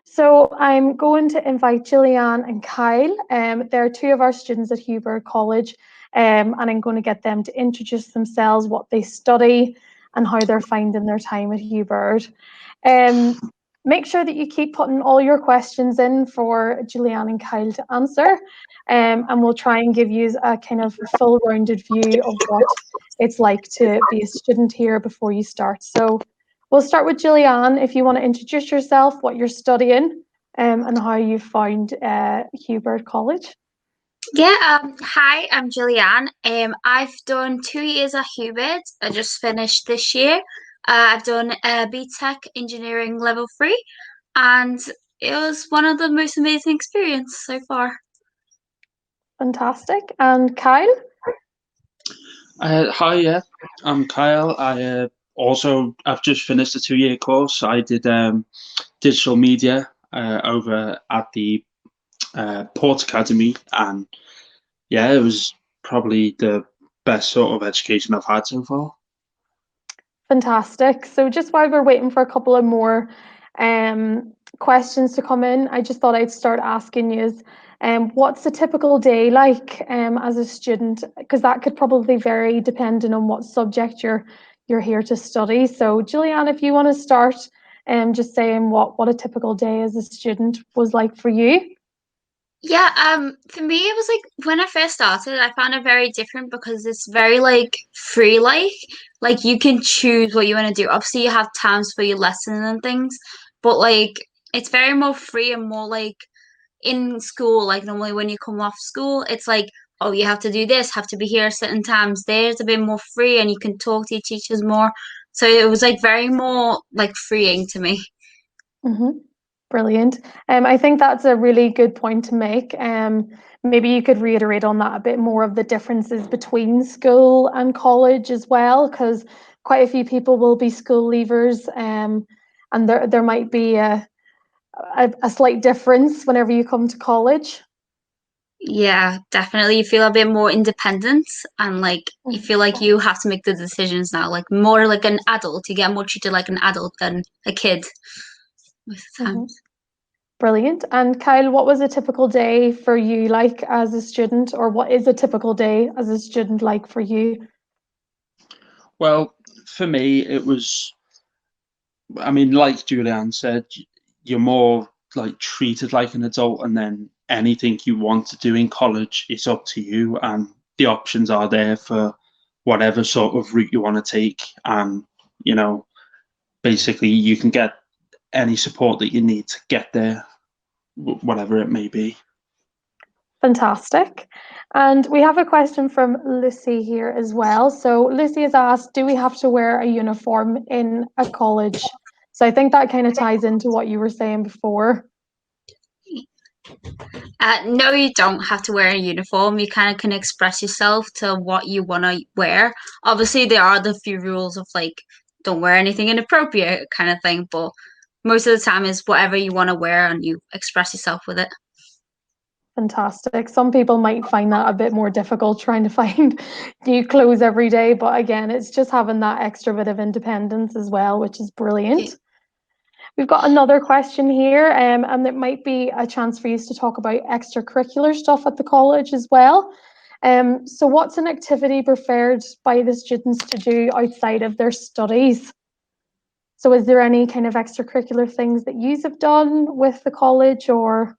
So I'm going to invite Juliane and Kyle. They're two of our students at Hugh Baird College, and I'm going to get them to introduce themselves, what they study, and how they're finding their time at Hugh Baird. Um, Make sure that you keep putting all your questions in for Juliane and Kyle to answer, and we'll try and give you a kind of full-rounded view of what it's like to be a student here before you start. So we'll start with Juliane. If you want to introduce yourself, what you're studying, and how you found Hugh Baird College. Hi, I'm Juliane. I've done 2 years at Hugh Baird. I just finished this year. I've done BTEC Engineering Level 3, and it was one of the most amazing experiences so far. Fantastic. And Kyle? Hi, yeah, I'm Kyle. I've just finished a 2-year course. I did digital media over at the Port Academy, and yeah, it was probably the best sort of education I've had so far. Fantastic. So just while we're waiting for a couple of more questions to come in, I just thought I'd start asking you, what's a typical day like as a student? Because that could probably vary depending on what subject you're here to study. So Juliane, if you want to start just saying what a typical day as a student was like for you. For me, it was like when I first started, I found it very different because it's very like free, like you can choose what you want to do. Obviously, you have times for your lessons and things, but like it's very more free and more like in school, like normally when you come off school, it's like, oh, you have to do this, have to be here at certain times. There's a bit more free and you can talk to your teachers more. So it was like very more like freeing to me. Mm-hmm. Brilliant. I think that's a really good point to make. Maybe you could reiterate on that a bit more of the differences between school and college as well, because quite a few people will be school leavers, and there might be a slight difference whenever you come to college. Yeah, definitely. You feel a bit more independent and like you feel like you have to make the decisions now, like more like an adult. You get more treated like an adult than a kid most of the Mhm. times. Brilliant. And Kyle, what was a typical day for you like as a student, or what is a typical day as a student like for you? Well, for me, it was, I mean, like Julianne said, you're more like treated like an adult, and then anything you want to do in college is up to you, and the options are there for whatever sort of route you want to take. And, you know, basically, you can get any support that you need to get there, whatever it may be. Fantastic. And we have a question from Lucy here as well. So Lucy has asked, do we have to wear a uniform in a college? So I think that kind of ties into what you were saying before. No, you don't have to wear a uniform. You kind of can express yourself to what you want to wear. Obviously, there are the few rules of like don't wear anything inappropriate kind of thing, but most of the time is whatever you want to wear and you express yourself with it. Fantastic. Some people might find that a bit more difficult trying to find new clothes every day, but again, it's just having that extra bit of independence as well, which is brilliant. We've got another question here, and it might be a chance for you to talk about extracurricular stuff at the college as well. So what's an activity preferred by the students to do outside of their studies? So is there any kind of extracurricular things that you have done with the college or?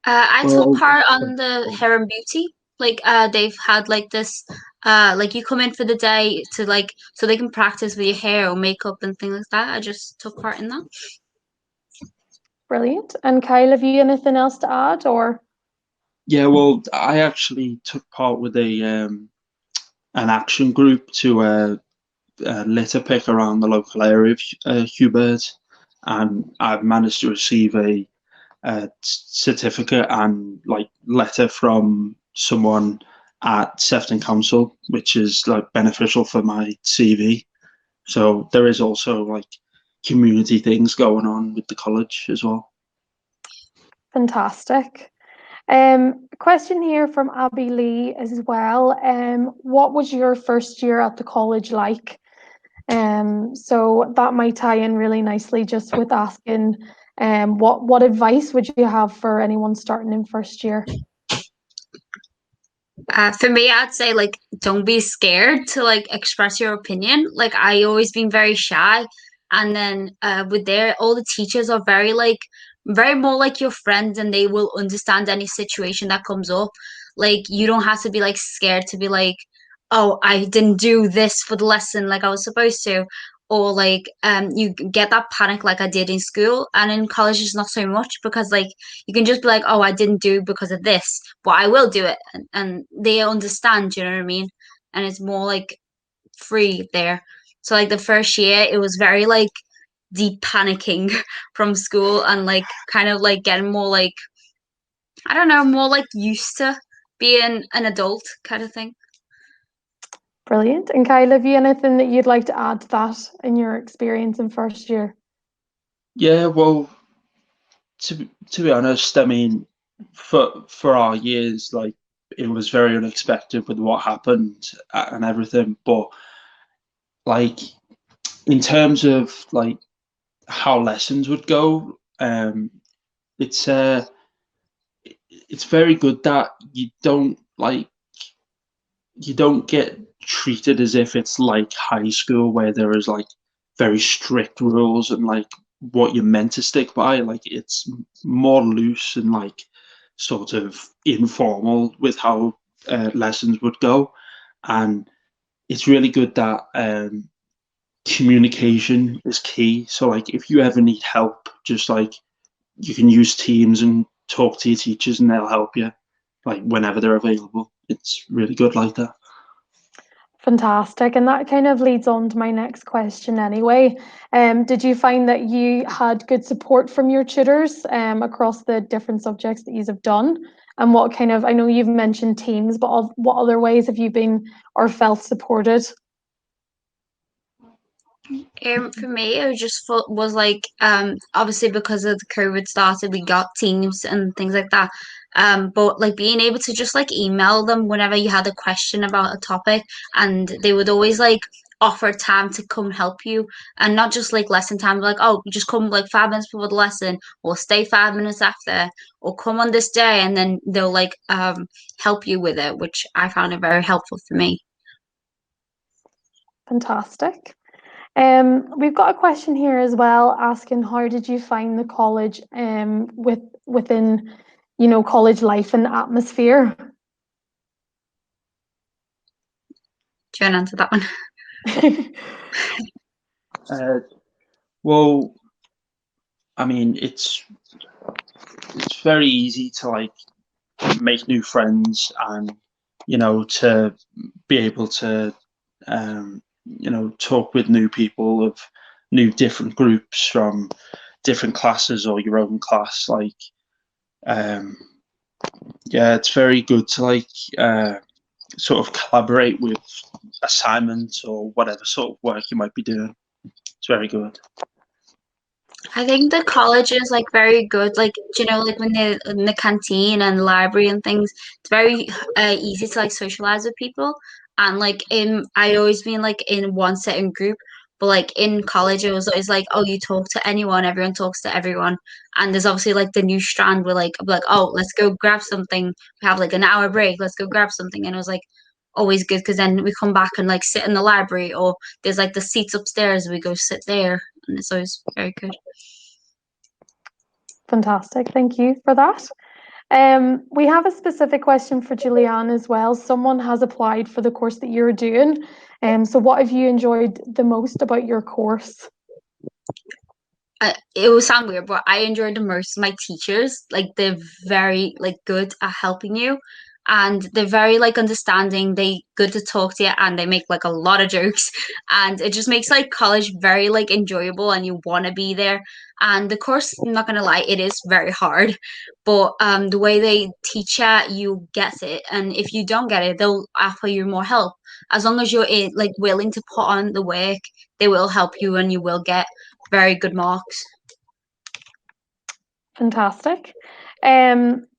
I took Well, part on the hair and beauty. Like they've had like this like you come in for the day to like so they can practice with your hair or makeup and things like that. I just took part in that. Brilliant. And Kyle, have you anything else to add or? yeah, well, I actually took part with a an action group to litter pick around the local area of Hugh Baird, and I've managed to receive a certificate and like letter from someone at Sefton Council, which is like beneficial for my CV. So there is also like community things going on with the college as well. Fantastic. Question here from Abby Lee as well. What was your first year at the college like? So that might tie in really nicely just with asking what advice would you have for anyone starting in first year? For me, I'd say like don't be scared to like express your opinion. Like I always been very shy, and then with there, all the teachers are very like very more like your friends, and they will understand any situation that comes up. Like you don't have to be like scared to be like, oh, I didn't do this for the lesson like I was supposed to, or like you get that panic like I did in school, and in college it's not so much because like you can just be like, oh, I didn't do because of this, but I will do it, and they understand. You know what I mean? And it's more like free there. So like the first year, it was very like deep panicking from school and like kind of like getting more like I don't know, more like used to being an adult kind of thing. Brilliant. And Kyle, have you anything that you'd like to add to that in your experience in first year? Yeah, well, to be honest, I mean, for our years, like it was very unexpected with what happened and everything. But like in terms of like how lessons would go, it's it's very good that you don't get treated as if it's like high school where there is like very strict rules and like what you're meant to stick by. Like it's more loose and like sort of informal with how lessons would go, and it's really good that communication is key. So like if you ever need help, just like you can use Teams and talk to your teachers and they'll help you like whenever they're available. It's really good like that. Fantastic. And that kind of leads on to my next question anyway. Did you find that you had good support from your tutors across the different subjects that you have done? And what kind of, I know you've mentioned Teams, but what other ways have you been or felt supported? For me, it was just was like obviously because of the COVID started, we got Teams and things like that. But like being able to just like email them whenever you had a question about a topic, and they would always like offer time to come help you, and not just like lesson time, like oh, just come like 5 minutes before the lesson, or stay 5 minutes after, or come on this day, and then they'll like help you with it, which I found it very helpful for me. Fantastic. We've got a question here as well asking how did you find the college within, college life and atmosphere? Do you want to answer that one? Uh, well, I mean, it's very easy to like make new friends and to be able to talk with new people of new different groups from different classes or your own class. Like, yeah, it's very good to like sort of collaborate with assignments or whatever sort of work you might be doing. It's very good. I think the college is like very good. Like, do you know, like when they're in the canteen and library and things, it's very easy to like socialize with people. And like I always been like in one certain group, but like in college, it was always like, oh, you talk to anyone, everyone talks to everyone. And there's obviously like the new strand where like, I'm like, oh, let's go grab something. We have like an hour break. Let's go grab something. And it was like always good because then we come back and like sit in the library, or there's like the seats upstairs. We go sit there, and it's always very good. Fantastic. Thank you for that. We have a specific question for Juliane as well. Someone has applied for the course that you're doing. So what have you enjoyed the most about your course? It will sound weird, but I enjoyed the most my teachers. Like they're very like good at helping you, and they're very like understanding. They good to talk to you, and they make like a lot of jokes, and it just makes like college very like enjoyable, and you want to be there. And the course, I'm not gonna lie, it is very hard, but the way they teach you, you get it, and if you don't get it, they'll offer you more help. As long as you're like willing to put on the work, they will help you, and you will get very good marks. Fantastic.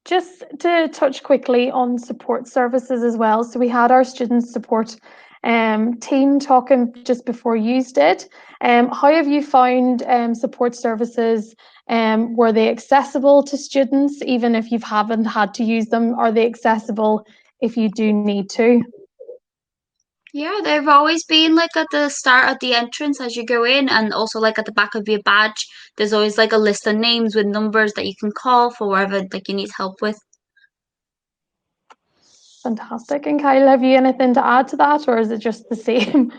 Just to touch quickly on support services as well. So we had our student support Team, talking just before you did, how have you found support services? Were they accessible to students, even if you haven't had to use them? Are they accessible if you do need to? Yeah, they've always been like at the start at the entrance as you go in, and also like at the back of your badge. There's always like a list of names with numbers that you can call for wherever like you need help with. Fantastic. And Kyle, have you anything to add to that, or is it just the same?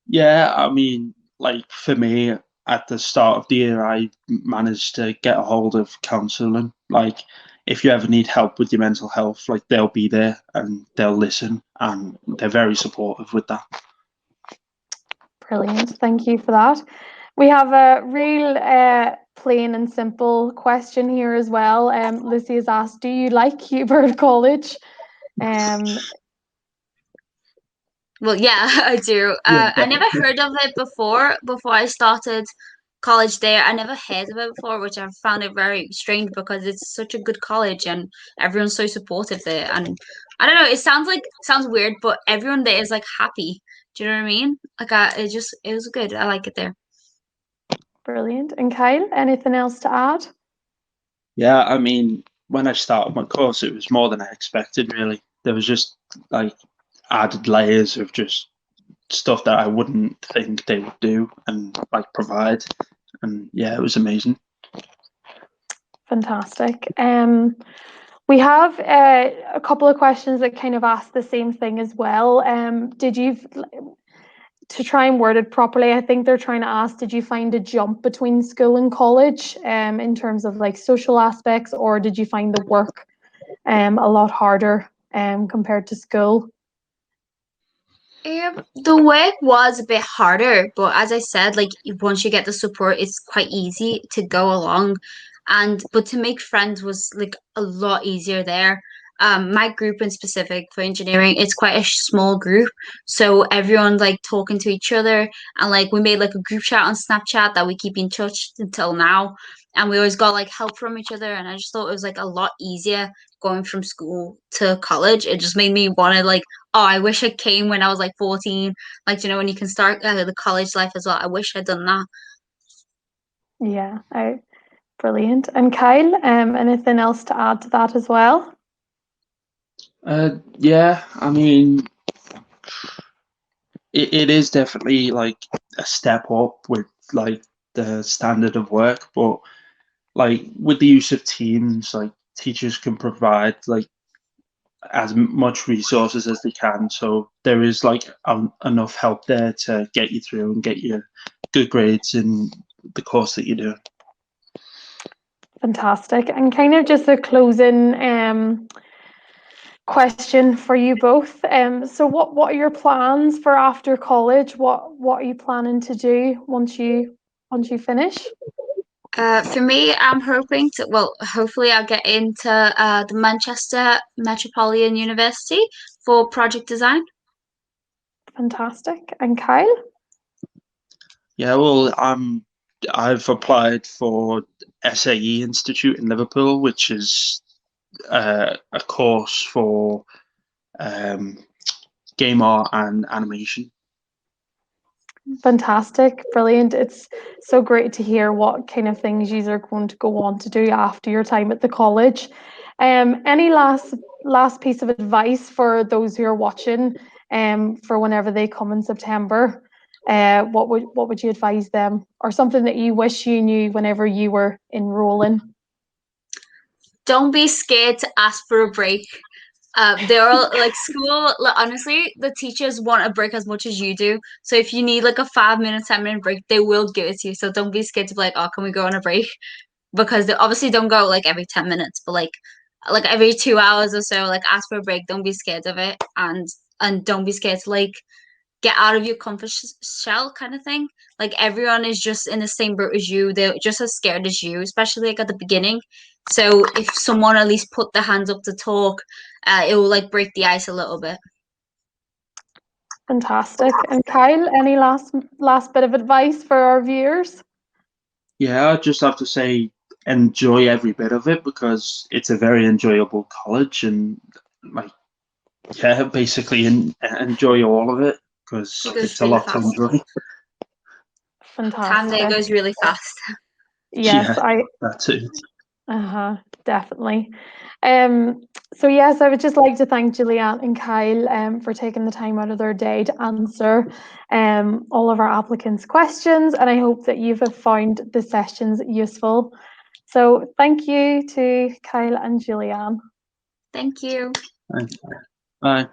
Yeah, I mean, like for me, at the start of the year, I managed to get a hold of counselling. Like, if you ever need help with your mental health, like they'll be there and they'll listen, and they're very supportive with that. Brilliant. Thank you for that. We have a real plain and simple question here as well. Lucy has asked, do you like Hugh Baird College? Well, yeah, I do. I never heard of it before I started college there. I never heard of it before, which I found it very strange because it's such a good college and everyone's so supportive there. And I don't know, sounds weird, but everyone there is like happy. Do you know what I mean? Like, it was good. I like it there. Brilliant. And Kyle, anything else to add? Yeah, I mean, when I started my course, it was more than I expected, really. There was just like added layers of just stuff that I wouldn't think they would do and like provide. And yeah, it was amazing. Fantastic. We have a couple of questions that kind of ask the same thing as well. Did you, to try and word it properly, I think they're trying to ask, did you find a jump between school and college in terms of like social aspects, or did you find the work a lot harder compared to school? The work was a bit harder, but as I said, like once you get the support, it's quite easy to go along. And but to make friends was like a lot easier there. My group in specific for engineering, it's quite a small group, so everyone like talking to each other, and like we made like a group chat on Snapchat that we keep in touch until now, and we always got like help from each other, and I just thought it was like a lot easier going from school to college. It just made me want to like, oh, I wish I came when I was like 14. Like, you know, when you can start the college life as well. I wish I'd done that. Yeah, brilliant. And Kyle, anything else to add to that as well? Yeah, I mean, it is definitely like a step up with like the standard of work, but like with the use of teams, like teachers can provide like as much resources as they can. So there is like enough help there to get you through and get you good grades in the course that you do. Fantastic. And kind of just a closing question for you both. So what are your plans for after college? What are you planning to do once you finish? For me, I'm hoping to, well, hopefully I'll get into the Manchester Metropolitan University for project design. Fantastic. And Kyle? Yeah, well, I've applied for SAE Institute in Liverpool, which is a course for um, game art and animation. Fantastic, brilliant. It's so great to hear what kind of things you are going to go on to do after your time at the college. Any last piece of advice for those who are watching for whenever they come in September? What would you advise them, or something that you wish you knew whenever you were enrolling? Don't be scared to ask for a break. They're all like school, like, honestly, the teachers want a break as much as you do. So if you need like a 5 minute, 10 minute break, they will give it to you. So don't be scared to be like, oh, can we go on a break? Because they obviously don't go like every 10 minutes, but like every 2 hours or so, like ask for a break. Don't be scared of it, and don't be scared to like get out of your comfort shell kind of thing. Like everyone is just in the same boat as you. They're just as scared as you, especially like at the beginning. So if someone at least put their hands up to talk, it will like break the ice a little bit. Fantastic. And Kyle, any last bit of advice for our viewers? Yeah, I just have to say enjoy every bit of it because it's a very enjoyable college and like yeah, basically enjoy all of it because It goes it's a really lot to fast. enjoy. Time there Fantastic. goes really fast. Yes, Yeah, that too. definitely. So yes, I would just like to thank Juliane and Kyle for taking the time out of their day to answer all of our applicants' questions, and I hope that you have found the sessions useful. So thank you to Kyle and Juliane. Thank you. Thanks. Bye.